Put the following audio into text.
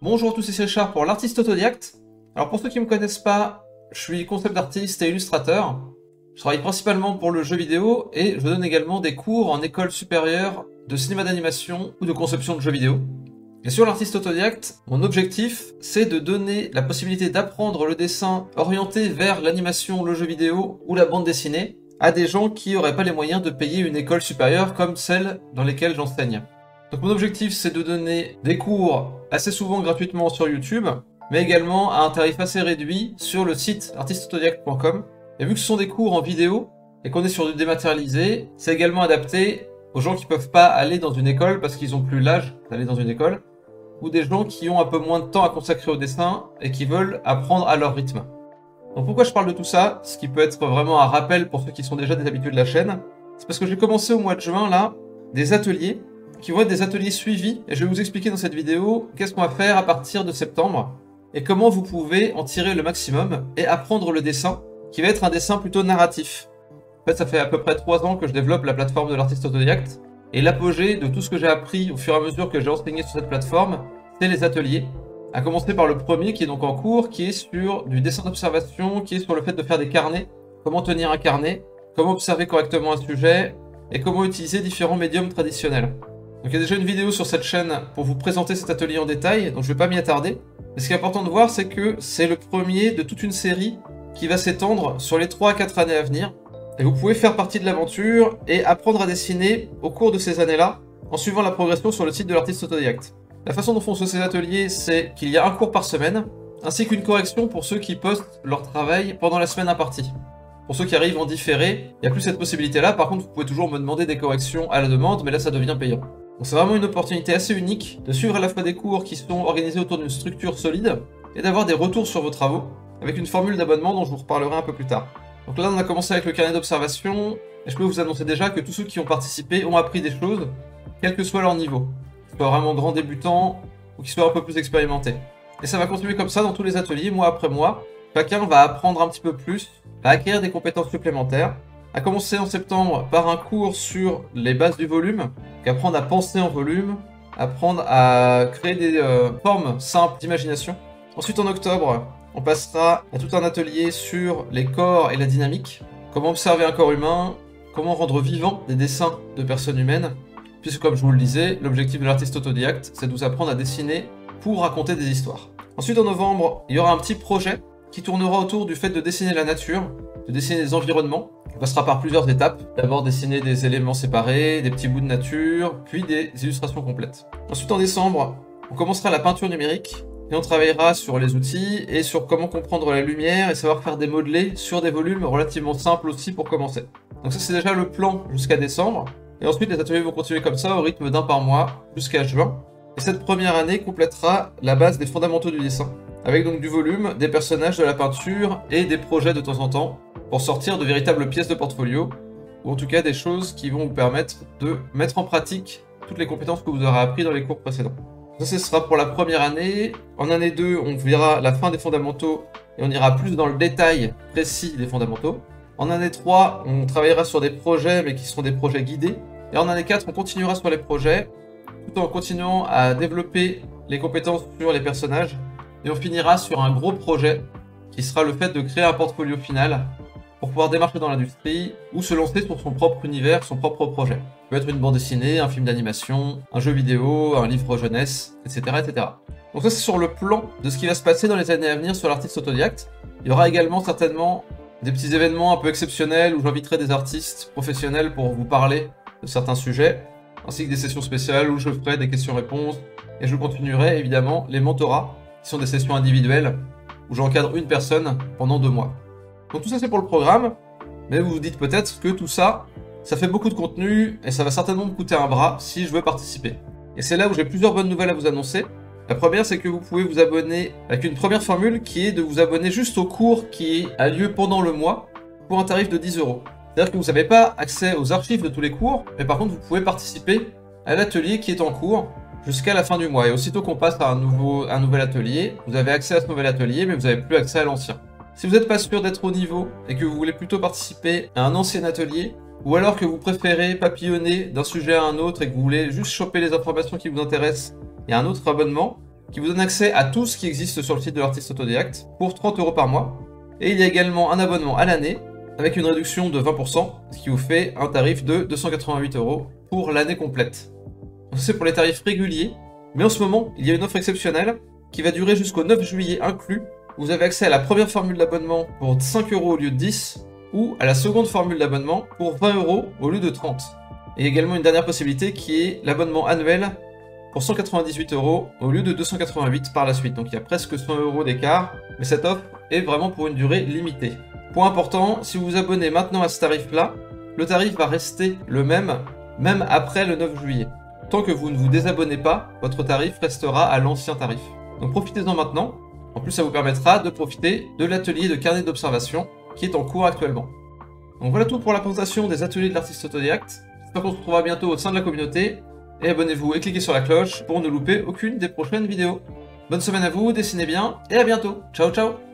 Bonjour à tous, c'est Richard pour l'artiste autodidacte. Alors pour ceux qui ne me connaissent pas, je suis concept artiste et illustrateur. Je travaille principalement pour le jeu vidéo et je donne également des cours en école supérieure de cinéma d'animation ou de conception de jeux vidéo. Et sur l'artiste autodidacte, mon objectif c'est de donner la possibilité d'apprendre le dessin orienté vers l'animation, le jeu vidéo ou la bande dessinée à des gens qui n'auraient pas les moyens de payer une école supérieure comme celle dans lesquelles j'enseigne. Donc mon objectif c'est de donner des cours assez souvent gratuitement sur YouTube, mais également à un tarif assez réduit sur le site artisteautodidacte.com. Et vu que ce sont des cours en vidéo et qu'on est sur du dématérialisé, c'est également adapté aux gens qui peuvent pas aller dans une école parce qu'ils ont plus l'âge d'aller dans une école, ou des gens qui ont un peu moins de temps à consacrer au dessin et qui veulent apprendre à leur rythme. Donc pourquoi je parle de tout ça, ce qui peut être vraiment un rappel pour ceux qui sont déjà des habitués de la chaîne, c'est parce que j'ai commencé au mois de juin là des ateliers qui vont être des ateliers suivis, et je vais vous expliquer dans cette vidéo qu'est-ce qu'on va faire à partir de septembre, et comment vous pouvez en tirer le maximum, et apprendre le dessin, qui va être un dessin plutôt narratif. En fait, ça fait à peu près 3 ans que je développe la plateforme de l'artiste autodidacte, et l'apogée de tout ce que j'ai appris au fur et à mesure que j'ai enseigné sur cette plateforme, c'est les ateliers. À commencer par le premier, qui est donc en cours, qui est sur du dessin d'observation, qui est sur le fait de faire des carnets, comment tenir un carnet, comment observer correctement un sujet, et comment utiliser différents médiums traditionnels. Donc il y a déjà une vidéo sur cette chaîne pour vous présenter cet atelier en détail, donc je ne vais pas m'y attarder. Mais ce qui est important de voir, c'est que c'est le premier de toute une série qui va s'étendre sur les 3 à 4 années à venir. Et vous pouvez faire partie de l'aventure et apprendre à dessiner au cours de ces années-là, en suivant la progression sur le site de l'artiste autodidacte. La façon dont fonctionnent ces ateliers, c'est qu'il y a un cours par semaine, ainsi qu'une correction pour ceux qui postent leur travail pendant la semaine impartie. Pour ceux qui arrivent en différé, il n'y a plus cette possibilité-là, par contre vous pouvez toujours me demander des corrections à la demande, mais là ça devient payant. Donc c'est vraiment une opportunité assez unique de suivre à la fois des cours qui sont organisés autour d'une structure solide et d'avoir des retours sur vos travaux avec une formule d'abonnement dont je vous reparlerai un peu plus tard. Donc là on a commencé avec le carnet d'observation et je peux vous annoncer déjà que tous ceux qui ont participé ont appris des choses, quel que soit leur niveau, qu'ils soient vraiment grands débutants ou qu'ils soient un peu plus expérimentés. Et ça va continuer comme ça dans tous les ateliers, mois après mois. Chacun va apprendre un petit peu plus, va acquérir des compétences supplémentaires. A commencer en septembre par un cours sur les bases du volume, donc apprendre à penser en volume, apprendre à créer des formes simples d'imagination. Ensuite en octobre, on passera à tout un atelier sur les corps et la dynamique, comment observer un corps humain, comment rendre vivant des dessins de personnes humaines, puisque comme je vous le disais, l'objectif de l'artiste autodidacte, c'est de vous apprendre à dessiner pour raconter des histoires. Ensuite en novembre, il y aura un petit projet qui tournera autour du fait de dessiner la nature, de dessiner des environnements. On passera par plusieurs étapes. D'abord dessiner des éléments séparés, des petits bouts de nature, puis des illustrations complètes. Ensuite en décembre, on commencera la peinture numérique et on travaillera sur les outils et sur comment comprendre la lumière et savoir faire des modelés sur des volumes relativement simples aussi pour commencer. Donc ça c'est déjà le plan jusqu'à décembre. Et ensuite les ateliers vont continuer comme ça au rythme d'un par mois jusqu'à juin. Et cette première année complétera la base des fondamentaux du dessin, avec donc du volume, des personnages, de la peinture et des projets de temps en temps, pour sortir de véritables pièces de portfolio, ou en tout cas des choses qui vont vous permettre de mettre en pratique toutes les compétences que vous aurez appris dans les cours précédents. Ça, ce sera pour la première année. En année 2, on verra la fin des fondamentaux et on ira plus dans le détail précis des fondamentaux. En année 3, on travaillera sur des projets, mais qui seront des projets guidés. Et en année 4, on continuera sur les projets, tout en continuant à développer les compétences sur les personnages. Et on finira sur un gros projet, qui sera le fait de créer un portfolio final, pour pouvoir démarcher dans l'industrie ou se lancer sur son propre univers, son propre projet. Ça peut être une bande dessinée, un film d'animation, un jeu vidéo, un livre jeunesse, etc., etc. Donc ça c'est sur le plan de ce qui va se passer dans les années à venir sur l'artiste autodidacte. Il y aura également certainement des petits événements un peu exceptionnels où j'inviterai des artistes professionnels pour vous parler de certains sujets, ainsi que des sessions spéciales où je ferai des questions-réponses et je continuerai évidemment les mentorats, qui sont des sessions individuelles où j'encadre une personne pendant 2 mois. Donc tout ça c'est pour le programme, mais vous vous dites peut-être que tout ça, ça fait beaucoup de contenu et ça va certainement me coûter un bras si je veux participer. Et c'est là où j'ai plusieurs bonnes nouvelles à vous annoncer. La première c'est que vous pouvez vous abonner avec une première formule qui est de vous abonner juste au cours qui a lieu pendant le mois pour un tarif de 10 €. C'est-à-dire que vous n'avez pas accès aux archives de tous les cours, mais par contre vous pouvez participer à l'atelier qui est en cours jusqu'à la fin du mois. Et aussitôt qu'on passe à un nouvel atelier, vous avez accès à ce nouvel atelier, mais vous n'avez plus accès à l'ancien. Si vous n'êtes pas sûr d'être au niveau et que vous voulez plutôt participer à un ancien atelier, ou alors que vous préférez papillonner d'un sujet à un autre et que vous voulez juste choper les informations qui vous intéressent et un autre abonnement, qui vous donne accès à tout ce qui existe sur le site de l'artiste autodidacte pour 30 € par mois. Et il y a également un abonnement à l'année avec une réduction de 20%, ce qui vous fait un tarif de 288 € pour l'année complète. C'est pour les tarifs réguliers, mais en ce moment, il y a une offre exceptionnelle qui va durer jusqu'au 9 juillet inclus. Vous avez accès à la première formule d'abonnement pour 5 € au lieu de 10, ou à la seconde formule d'abonnement pour 20 € au lieu de 30. Et également une dernière possibilité qui est l'abonnement annuel pour 198 € au lieu de 288 par la suite. Donc il y a presque 100 € d'écart, mais cette offre est vraiment pour une durée limitée. Point important, si vous vous abonnez maintenant à ce tarif-là, le tarif va rester le même après le 9 juillet. Tant que vous ne vous désabonnez pas, votre tarif restera à l'ancien tarif. Donc profitez-en maintenant. En plus, ça vous permettra de profiter de l'atelier de carnet d'observation qui est en cours actuellement. Donc voilà tout pour la présentation des ateliers de l'artiste autodidacte. J'espère qu'on se retrouvera bientôt au sein de la communauté. Et abonnez-vous et cliquez sur la cloche pour ne louper aucune des prochaines vidéos. Bonne semaine à vous, dessinez bien et à bientôt. Ciao ciao.